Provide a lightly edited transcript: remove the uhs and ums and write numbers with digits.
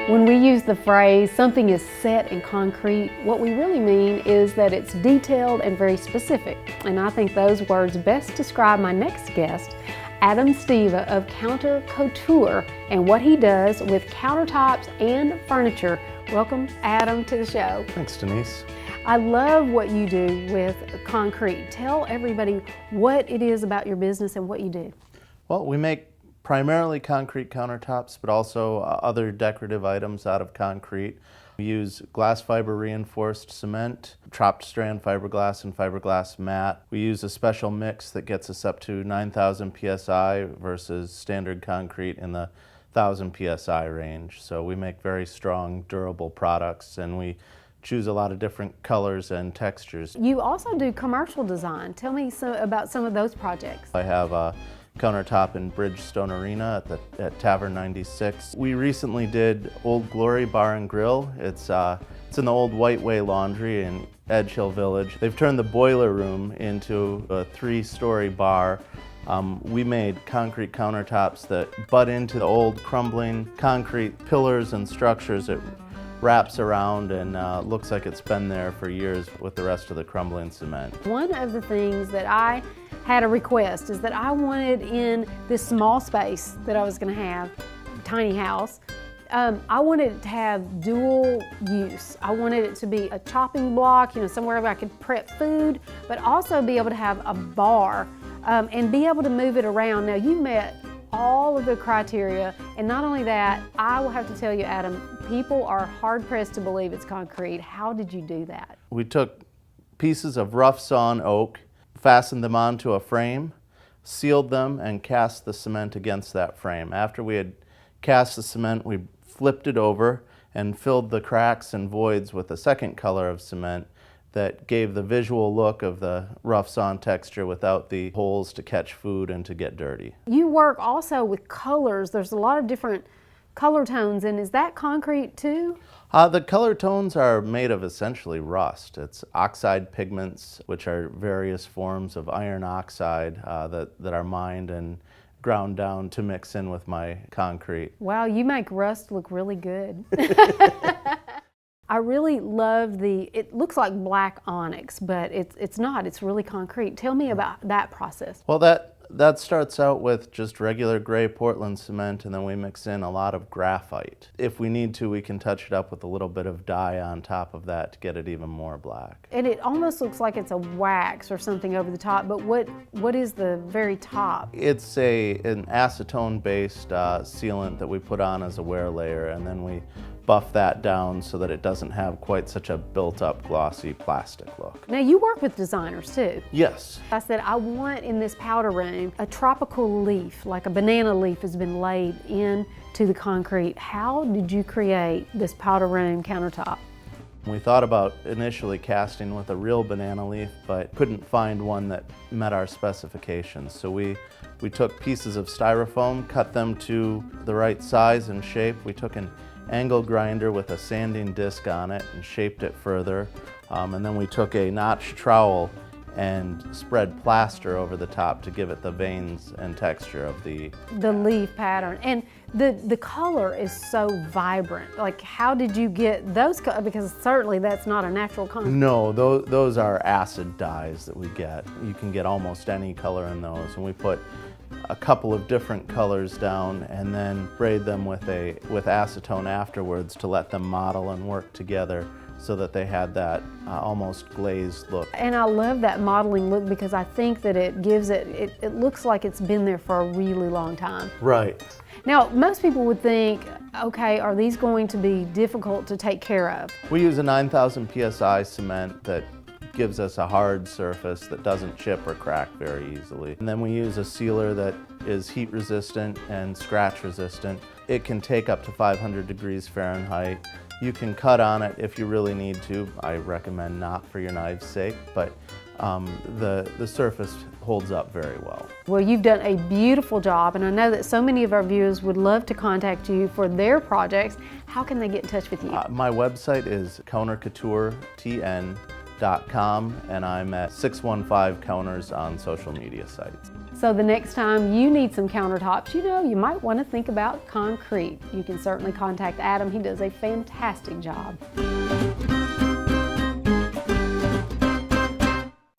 When we use the phrase, something is set in concrete, what we really mean is that it's detailed and very specific. And I think those words best describe my next guest, Adam Steva of Couture, and what he does with countertops and furniture. Welcome, Adam, to the show. Thanks, Denise. I love what you do with concrete. Tell everybody what it is about your business and what you do. Well, we make primarily concrete countertops, but also other decorative items out of concrete. We use glass fiber reinforced cement, chopped strand fiberglass, and fiberglass mat. We use a special mix that gets us up to 9,000 psi versus standard concrete in the 1,000 psi range. So we make very strong, durable products, and we choose a lot of different colors and textures. You also do commercial design. Tell me about some of those projects. I have a countertop in Bridgestone Arena at Tavern 96. We recently did Old Glory Bar and Grill. It's in the old White Way Laundry in Edge Hill Village. They've turned the boiler room into a 3-story bar. We made concrete countertops that butt into the old crumbling concrete pillars and structures. It wraps around and looks like it's been there for years with the rest of the crumbling cement. One of the things that I had a request is that I wanted in this small space that I was going to have, tiny house, I wanted it to have dual use. I wanted it to be a chopping block, somewhere where I could prep food, but also be able to have a bar and be able to move it around. Now, you met all of the criteria, and not only that, I will have to tell you, Adam, people are hard-pressed to believe it's concrete. How did you do that? We took pieces of rough sawn oak, fastened them onto a frame, sealed them, and cast the cement against that frame. After we had cast the cement, we flipped it over and filled the cracks and voids with a second color of cement that gave the visual look of the rough sawn texture without the holes to catch food and to get dirty. You work also with colors. There's a lot of different color tones, and is that concrete too? The color tones are made of essentially rust. It's oxide pigments, which are various forms of iron oxide that are mined and ground down to mix in with my concrete. Wow, you make rust look really good. I really love it looks like black onyx, but it's not, it's really concrete. Tell me about that process. Well, that starts out with just regular gray Portland cement, and then we mix in a lot of graphite. If we need to, we can touch it up with a little bit of dye on top of that to get it even more black. And it almost looks like it's a wax or something over the top, but what is the very top? It's an acetone-based sealant that we put on as a wear layer, and then we buff that down so that it doesn't have quite such a built-up glossy plastic look. Now, you work with designers too. Yes. I said I want in this powder room a tropical leaf, like a banana leaf has been laid into the concrete. How did you create this powder room countertop? We thought about initially casting with a real banana leaf, but couldn't find one that met our specifications. So we took pieces of styrofoam, cut them to the right size and shape. We took an angle grinder with a sanding disc on it and shaped it further. And then we took a notch trowel and spread plaster over the top to give it the veins and texture of the leaf pattern. And the color is so vibrant. Like, how did you get those colors? Because certainly that's not a natural color. No, those are acid dyes that we get. You can get almost any color in those, and we put a couple of different colors down and then sprayed them with acetone afterwards to let them model and work together so that they had that almost glazed look. And I love that modeling look because I think that it gives it looks like it's been there for a really long time. Right. Now, most people would think, okay, are these going to be difficult to take care of? We use a 9,000 psi cement that gives us a hard surface that doesn't chip or crack very easily. And then we use a sealer that is heat resistant and scratch resistant. It can take up to 500 degrees Fahrenheit. You can cut on it if you really need to. I recommend not for your knife's sake, but the surface holds up very well. Well, you've done a beautiful job, and I know that so many of our viewers would love to contact you for their projects. How can they get in touch with you? My website is countercouture.tn LifeStyle.com, and I'm at 615 Counters on social media sites. So the next time you need some countertops, you might want to think about concrete. You can certainly contact Adam. He does a fantastic job.